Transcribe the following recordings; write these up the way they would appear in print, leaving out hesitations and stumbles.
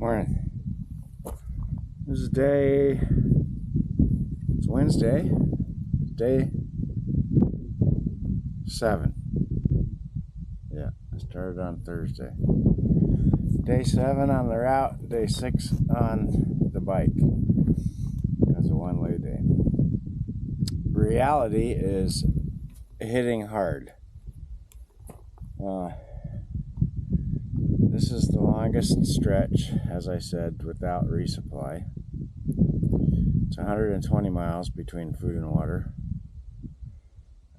Morning. This is it's Wednesday, day 7. Yeah, I started on Thursday. Day 7 on the route, day 6 on the bike. Because of one lay day. Reality is hitting hard. This is the longest stretch, as I said, without resupply. It's 120 miles between food and water.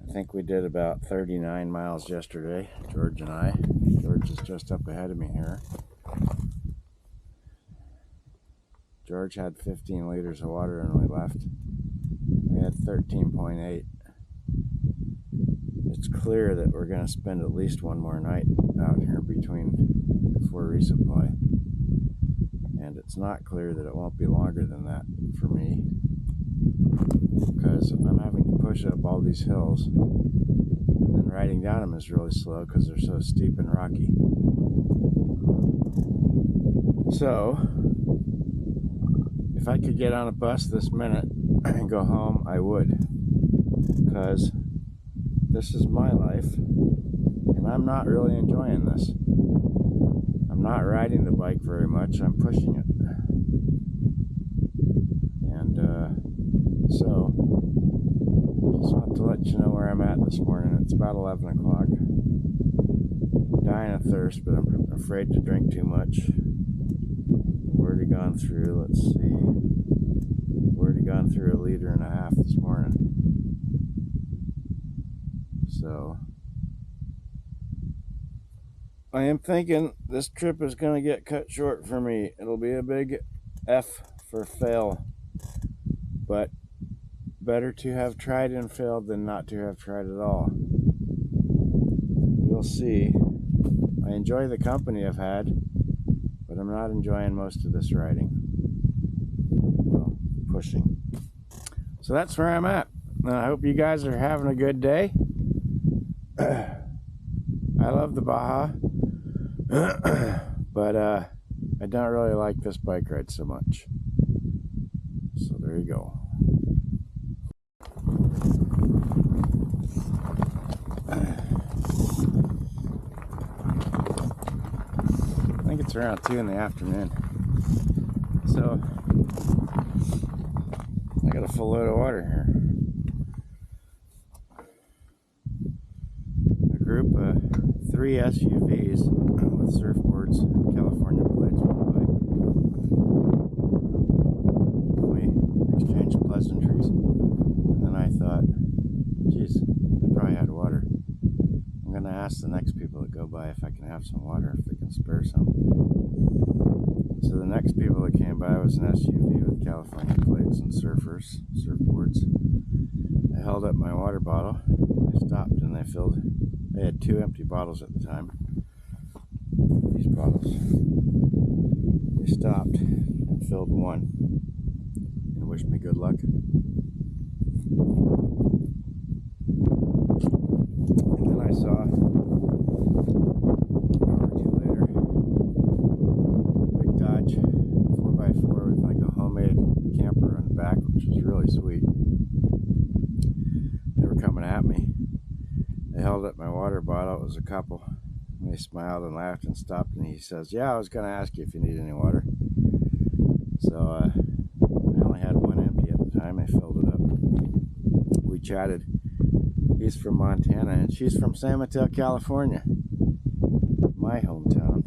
I think we did about 39 miles yesterday, George and I. George is just up ahead of me here. George had 15 liters of water when we left. We had 13.8. It's clear that we're going to spend at least one more night out here before resupply. And it's not clear that it won't be longer than that for me, because I'm having to push up all these hills, and then riding down them is really slow because they're so steep and rocky. So if I could get on a bus this minute and go home, I would, because this is my life and I'm not really enjoying this. I'm not riding the bike very much, I'm pushing it. And so just want to let you know where I'm at this morning. It's about 11 o'clock. I'm dying of thirst, but I'm afraid to drink too much. I've already gone through, let's see, I've already gone through 1.5 liters this morning. So I am thinking this trip is going to get cut short for me. It'll be a big F for fail, but better to have tried and failed than not to have tried at all. We'll see. I enjoy the company I've had, but I'm not enjoying most of this riding. Well, pushing. So that's where I'm at. I hope you guys are having a good day. I love the Baja, but I don't really like this bike ride so much. So there you go. I think it's around 2 in the afternoon. So I got a full load of water here. A group of 3 SUVs with surfboards and California plates went by. We exchanged pleasantries, and then I thought, geez, they probably had water. I'm going to ask the next people that go by if I can have some water, if they can spare some. So the next people that came by was an SUV with California plates and surfboards. I held up my water bottle. They stopped and they had 2 empty bottles at the time. These bottles. They stopped and filled one and wished me good luck. And then I saw, an hour or 2 later, a big Dodge 4x4 with like a homemade camper on the back, which was really sweet. They were coming at me. They held up my water bottle. It was a couple. And they smiled and laughed and stopped, and he says, "Yeah, I was going to ask you if you need any water." So I only had one empty at the time. I filled it up. We chatted. He's from Montana and she's from San Mateo, California, my hometown,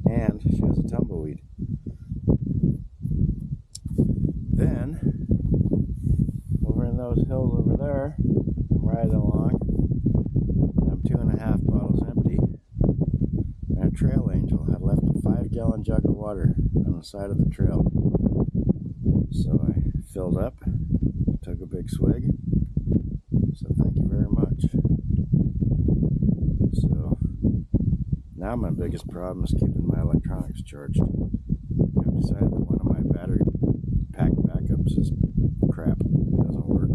and she has a tumbleweed. Then over in those hills over there, I'm riding along, and I'm 2.5 bottles empty, and a trail angel had left a 5-gallon jug of water on the side of the trail. So I filled up, took a big swig, so thank you very much. So now my biggest problem is keeping my electronics charged. I've decided that one of my battery pack backups is crap. It doesn't work.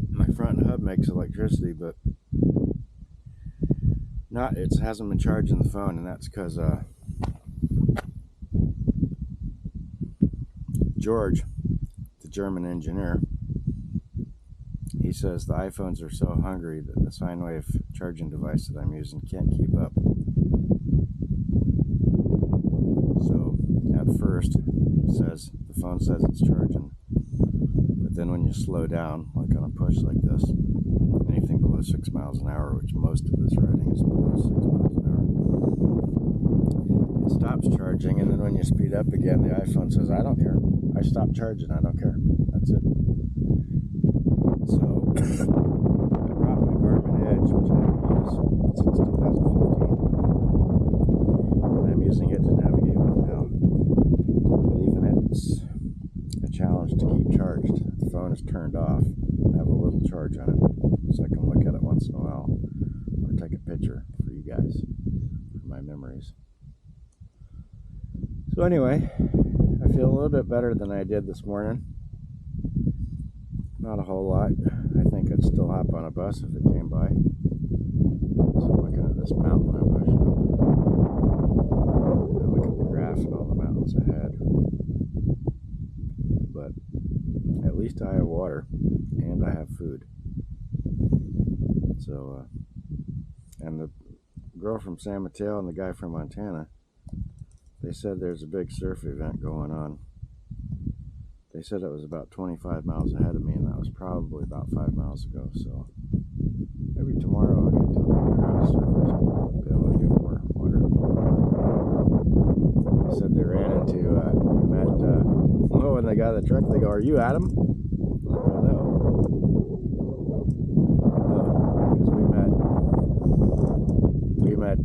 My front hub makes electricity, but not it hasn't been charging the phone, and that's because George, the German engineer, he says the iPhones are so hungry that the sine wave charging device that I'm using can't keep up. So at first, the phone says it's charging, but then when you slow down, like on a push like this, anything below 6 miles an hour, which most of this riding is below 6 miles an hour, it stops charging, and then when you speed up again, the iPhone says, I don't care. I stopped charging, I don't care. That's it. So I brought my Garmin Edge, which I haven't used since 2015, and I'm using it to navigate with now. But even it's a challenge to keep charged. The phone is turned off. I have a little charge on it, so I can look at it once in a while, or take a picture for you guys, for my memories. So anyway, I feel a little bit better than I did this morning. Not a whole lot. I think I'd still hop on a bus if it came by. So I'm looking at this mountain I'm pushing up. I look at the graph and all the mountains ahead. But at least I have water and I have food. So, and the girl from San Mateo and the guy from Montana, they said there's a big surf event going on. They said it was about 25 miles ahead of me, and that was probably about 5 miles ago. So maybe tomorrow I'll get to a crowd of surfers and be able to get more water. They said they ran into, when they got in the truck, they go, "Are you Adam?" I go, "No." Because we met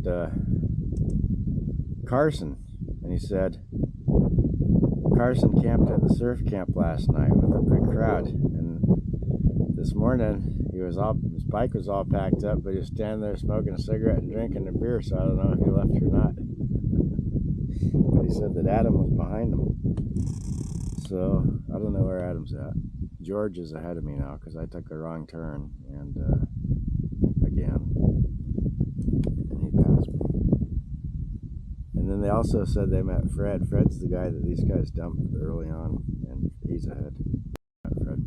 Carson, and he said, Carson camped at the surf camp last night with a big crowd, and this morning his bike was all packed up, but he was standing there smoking a cigarette and drinking a beer, so I don't know if he left or not. But he said that Adam was behind him, so I don't know where Adam's at. George is ahead of me now because I took a wrong turn, and again, and he passed me. And then they also said they met Fred. Fred's the guy that these guys dumped early on, and he's ahead. Fred.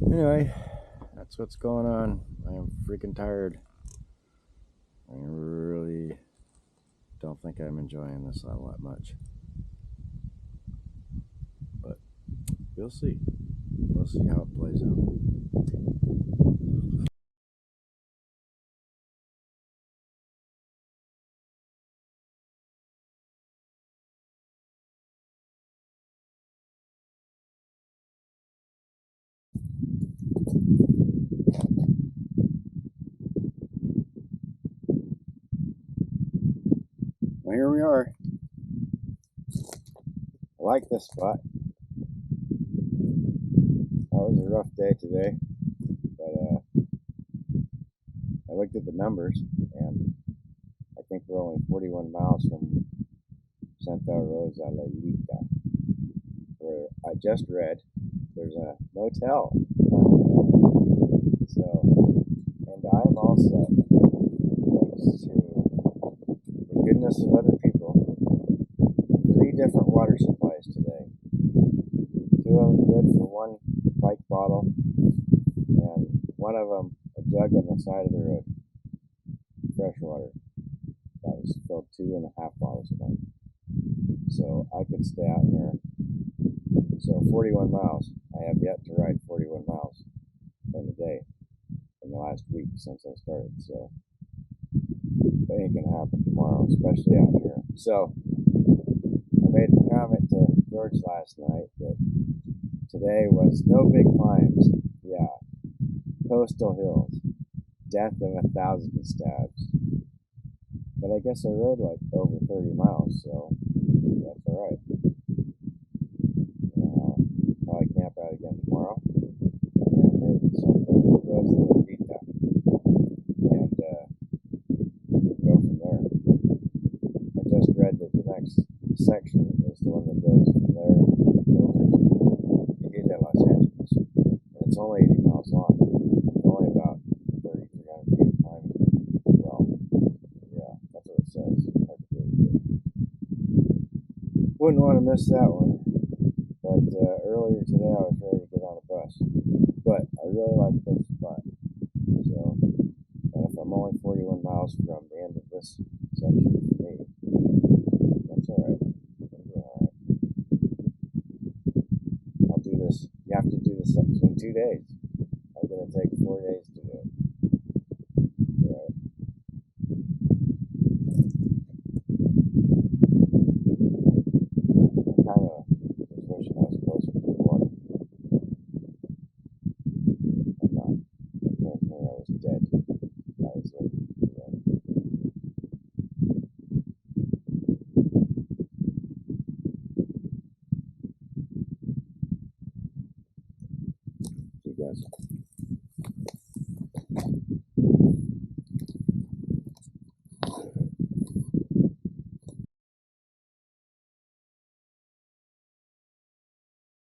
Anyway, that's what's going on. I am freaking tired. I really don't think I'm enjoying this all that much. But we'll see. We'll see how it plays out. Well, here we are. I like this spot. That was a rough day today, but I looked at the numbers, and I think we're only 41 miles from Santa Rosa La Lita, where I just read there's a motel. So, and I'm all set, thanks to the goodness of other people. 3 different water supplies today. 2 of them good for 1 bike bottle, and 1 of them a jug on the side of the road. Fresh water. That was filled 2.5 bottles of mine. So I could stay out here. So 41 miles. I have yet to ride 41 miles in a day in the last week since I started. So that ain't gonna happen tomorrow, especially out here. So I made the comment to George last night that today was no big climbs. Yeah, coastal hills, death of 1,000 stabs. But I guess I rode like over 30 miles, so that's all right. Probably camp out again tomorrow, and then Santa Rosa La Lita, and go from there. I just read that the next section is the one that goes from there over to Baja, Los Angeles, and it's only 80 miles long, only about 3,300 feet of climbing. Well, Wouldn't want to miss that one. But earlier today, I was ready to get on a bus. But I really like this spot. So, and if I'm only 41 miles from the end of this section for me, that's all right. I'm doing all right. I'll do this. You have to do this section in 2 days. I'm going to take 4 days to do it. All right. I kind of just wishing I was closer to the water. I'm not. I came here, I was dead. That was it. Yeah. See you guys.